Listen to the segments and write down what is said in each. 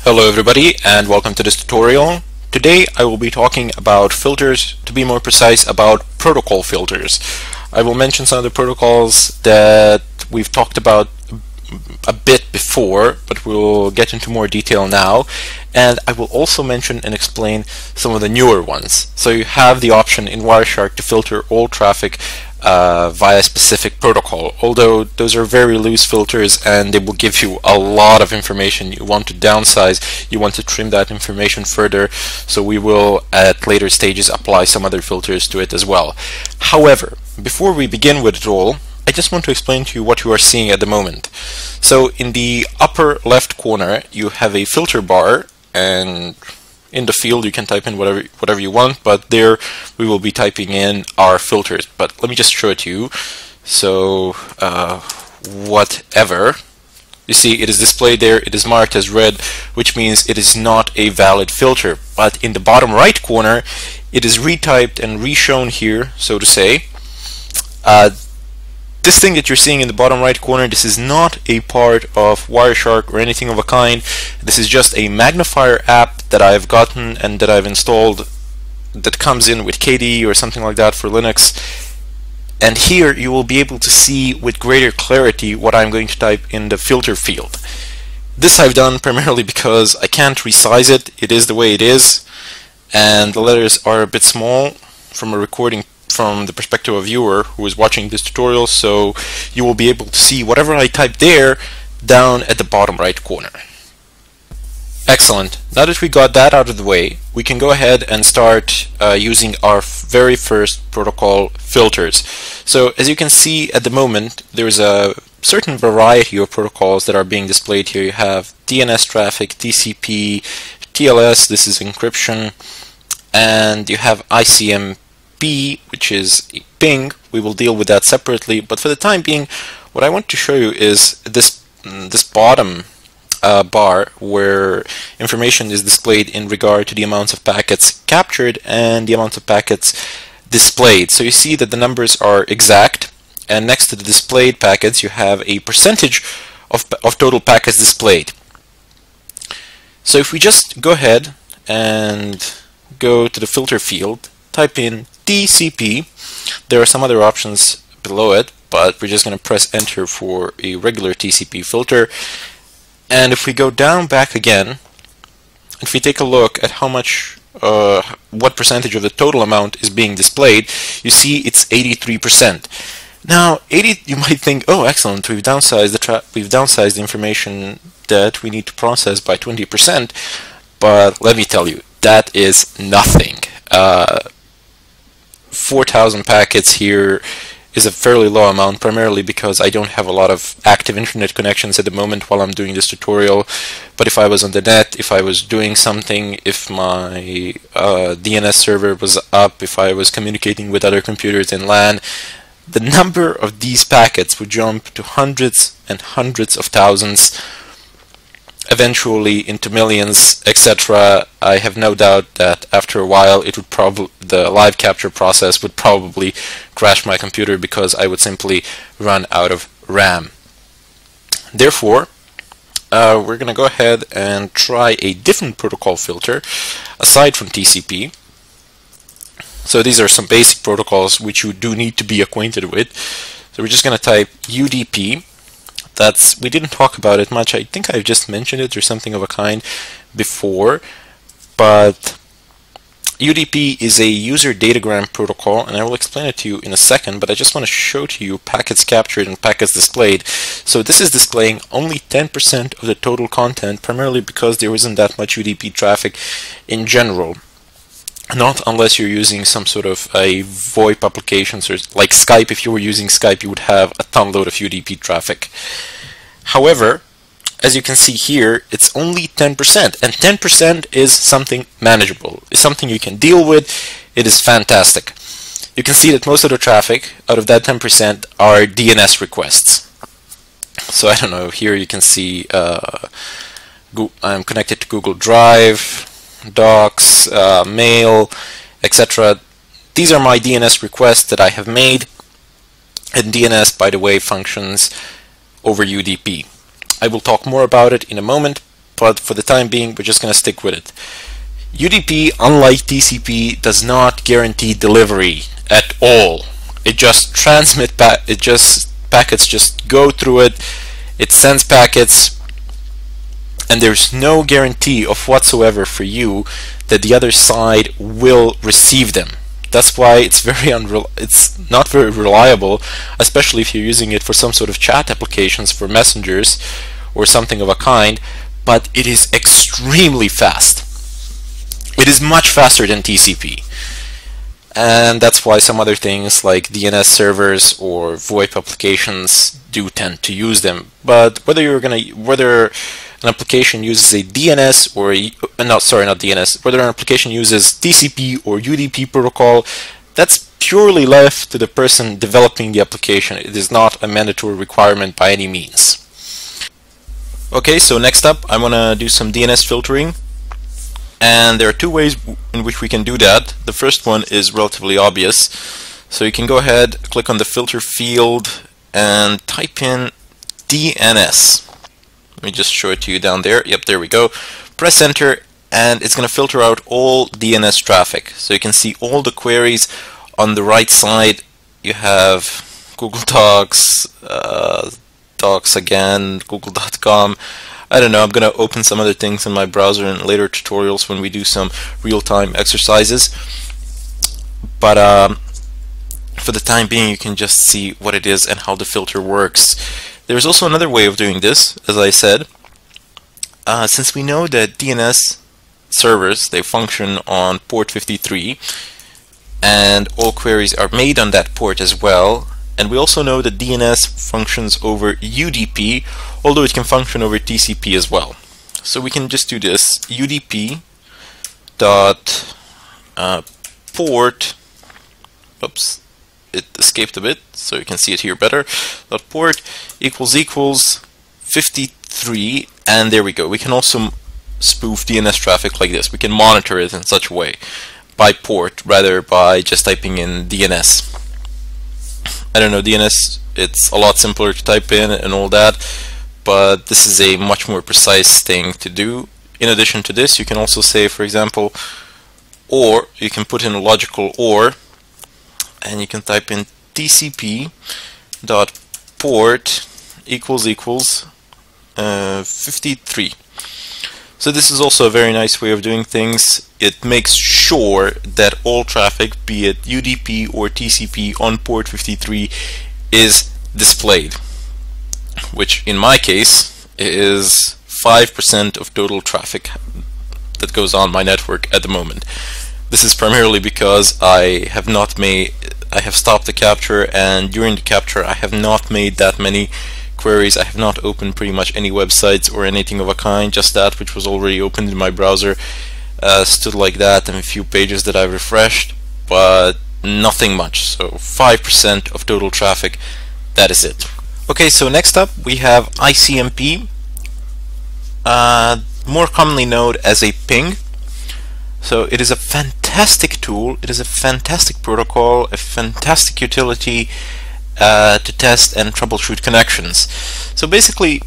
Hello everybody and welcome to this tutorial. Today I will be talking about filters, to be more precise about protocol filters. I will mention some of the protocols that we've talked about a bit before, but we'll get into more detail now, and I will also mention and explain some of the newer ones. So you have the option in Wireshark to filter all traffic via a specific protocol, although those are very loose filters and they will give you a lot of information. You want to downsize, you want to trim that information further, so we will at later stages apply some other filters to it as well. However, before we begin with it all, I just want to explain to you what you are seeing at the moment. So in the upper left corner you have a filter bar, and in the field you can type in whatever you want, but there we will be typing in our filters. But let me just show it to you. So whatever, you see it is displayed there, it is marked as red, which means it is not a valid filter. But in the bottom right corner it is retyped and reshown here, so to say. This thing that you're seeing in the bottom right corner, this is not a part of Wireshark or anything of a kind. This is just a magnifier app that I've gotten and that I've installed that comes in with KDE or something like that for Linux. And here you will be able to see with greater clarity what I'm going to type in the filter field. This I've done primarily because I can't resize it. It is the way it is, and the letters are a bit small from the perspective of a viewer who is watching this tutorial, so you will be able to see whatever I type there down at the bottom right corner. Excellent. Now that we got that out of the way, we can go ahead and start using our very first protocol filters. So as you can see at the moment, there's a certain variety of protocols that are being displayed here. You have DNS traffic, TCP, TLS, this is encryption, and you have ICMP, which is ping. We will deal with that separately, but for the time being what I want to show you is this bottom bar where information is displayed in regard to the amounts of packets captured and the amount of packets displayed. So you see that the numbers are exact, and next to the displayed packets you have a percentage of total packets displayed. So if we just go ahead and go to the filter field, type in TCP. There are some other options below it, but we're just going to press enter for a regular TCP filter. And if we go down back again, if we take a look at how much, what percentage of the total amount is being displayed, you see it's 83%. Now, you might think, oh, excellent, we've downsized the information that we need to process by 20%, but let me tell you, that is nothing. 4,000 packets here is a fairly low amount, primarily because I don't have a lot of active internet connections at the moment while I'm doing this tutorial. But if I was on the net, if I was doing something, if my DNS server was up, if I was communicating with other computers in LAN, the number of these packets would jump to hundreds and hundreds of thousands, eventually into millions, etc. I have no doubt that after a while the live capture process would probably crash my computer because I would simply run out of RAM. Therefore, we're going to go ahead and try a different protocol filter aside from TCP. So these are some basic protocols which you do need to be acquainted with. So we're just going to type UDP. We didn't talk about it much. I think I've just mentioned it or something of a kind before, but UDP is a user datagram protocol, and I will explain it to you in a second, but I just want to show to you packets captured and packets displayed. So this is displaying only 10% of the total content, primarily because there isn't that much UDP traffic in general. Not unless you're using some sort of a VoIP applications, or like Skype. If you were using Skype, you would have a ton load of UDP traffic. However, as you can see here, it's only 10%, and 10% is something manageable. It's something you can deal with. It is fantastic. You can see that most of the traffic out of that 10% are DNS requests. So I don't know, here you can see I'm connected to Google Drive, Docs, Mail, etc. These are my DNS requests that I have made, and DNS, by the way, functions over UDP. I will talk more about it in a moment, but for the time being, we're just going to stick with it. UDP, unlike TCP, does not guarantee delivery at all. It just packets just go through it. It sends packets, and there's no guarantee of whatsoever for you that the other side will receive them. That's why it's not very reliable, especially if you're using it for some sort of chat applications for messengers or something of a kind, but it is extremely fast. It is much faster than TCP. And that's why some other things like DNS servers or VoIP applications do tend to use them. But whether an application uses a DNS or whether an application uses TCP or UDP protocol, that's purely left to the person developing the application. It is not a mandatory requirement by any means. Okay, so next up, I want to do some DNS filtering. And there are two ways in which we can do that. The first one is relatively obvious. So you can go ahead, click on the filter field, and type in DNS. Let me just show it to you down there. Yep, there we go. Press enter, and it's going to filter out all DNS traffic. So you can see all the queries on the right side. You have Google Docs, Docs again, Google.com. I don't know, I'm going to open some other things in my browser in later tutorials when we do some real-time exercises. But for the time being, you can just see what it is and how the filter works. There's also another way of doing this, as I said. Since we know that DNS servers, they function on port 53, and all queries are made on that port as well, and we also know that DNS functions over UDP, although it can function over TCP as well. So we can just do this, UDP dot port, oops, it escaped a bit, so you can see it here better, dot port equals 53, and there we go. We can also spoof DNS traffic like this. We can monitor it in such a way, by port, rather by just typing in DNS. I don't know, DNS, it's a lot simpler to type in and all that, but this is a much more precise thing to do. In addition to this, you can also say, for example, or, you can put in a logical or, and you can type in TCP dot port equals 53. So this is also a very nice way of doing things. It makes sure that all traffic, be it UDP or TCP on port 53, is displayed, which in my case is 5% of total traffic that goes on my network at the moment. This is primarily because I have stopped the capture, and during the capture I have not made that many queries. I have not opened pretty much any websites or anything of a kind, just that which was already opened in my browser stood like that, and a few pages that I refreshed, but nothing much. So 5% of total traffic, that is it. Okay, so next up we have ICMP, more commonly known as a ping. So it is a fantastic tool, it is a fantastic protocol, a fantastic utility to test and troubleshoot connections. So basically,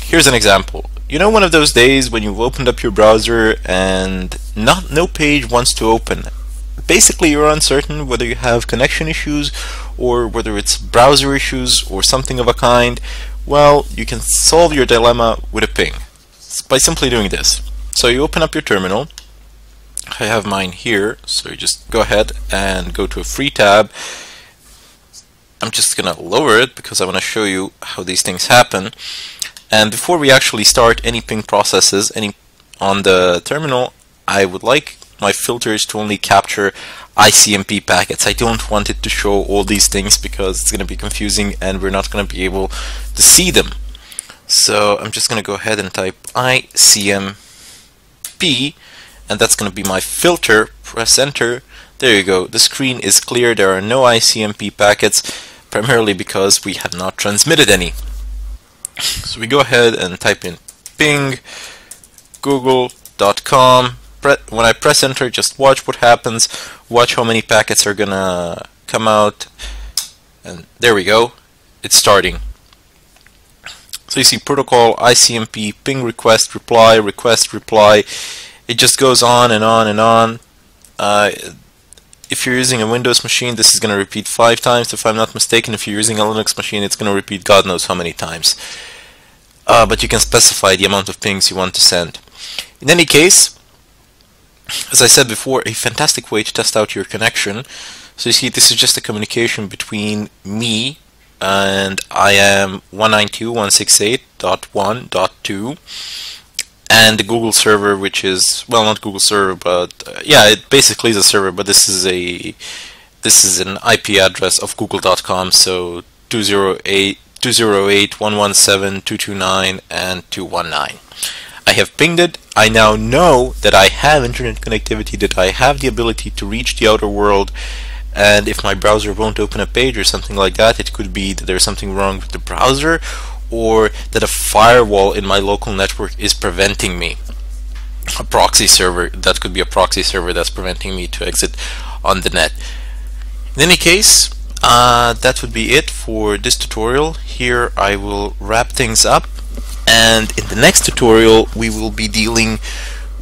here's an example. You know, one of those days when you've opened up your browser and no page wants to open. Basically, you're uncertain whether you have connection issues or whether it's browser issues or something of a kind. Well, you can solve your dilemma with a ping by simply doing this. So you open up your terminal. I have mine here, so you just go ahead and go to a free tab. I'm just gonna lower it because I want to show you how these things happen. And before we actually start any ping processes on the terminal, I would like my filters to only capture ICMP packets. I don't want it to show all these things because it's going to be confusing and we're not going to be able to see them. So I'm just going to go ahead and type ICMP, and that's going to be my filter. Press enter. There you go. The screen is clear. There are no ICMP packets, primarily because we have not transmitted any. So we go ahead and type in ping google.com. When I press enter, just watch what happens. Watch how many packets are gonna come out. And there we go. It's starting. So you see protocol, ICMP, ping request, reply, request, reply. It just goes on and on and on. If you're using a Windows machine, this is going to repeat 5 times if I'm not mistaken. If you're using a Linux machine, it's going to repeat God knows how many times. But you can specify the amount of pings you want to send. In any case, as I said before, a fantastic way to test out your connection. So you see, this is just a communication between me and I am 192.168.1.2 and the Google server, which is, well, not Google server, but yeah, it basically is a server, but this is an IP address of google.com, so 208.117.229 and 219. I have pinged it. I now know that I have internet connectivity, that I have the ability to reach the outer world, and if my browser won't open a page or something like that, it could be that there's something wrong with the browser, or that a firewall in my local network is preventing me. A proxy server, that could be a proxy server that's preventing me to exit on the net. In any case, that would be it for this tutorial. Here I will wrap things up, and in the next tutorial we will be dealing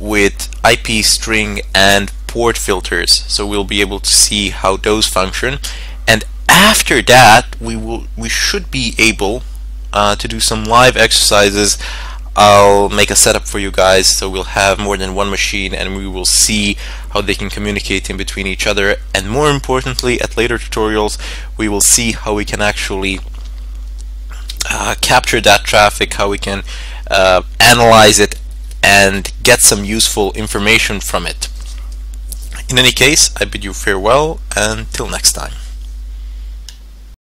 with IP string and port filters, so we'll be able to see how those function, and after that we should be able to do some live exercises. I'll make a setup for you guys, so we'll have more than one machine and we will see how they can communicate in between each other, and more importantly, at later tutorials we will see how we can actually capture that traffic, how we can analyze it and get some useful information from it. In any case, I bid you farewell until next time.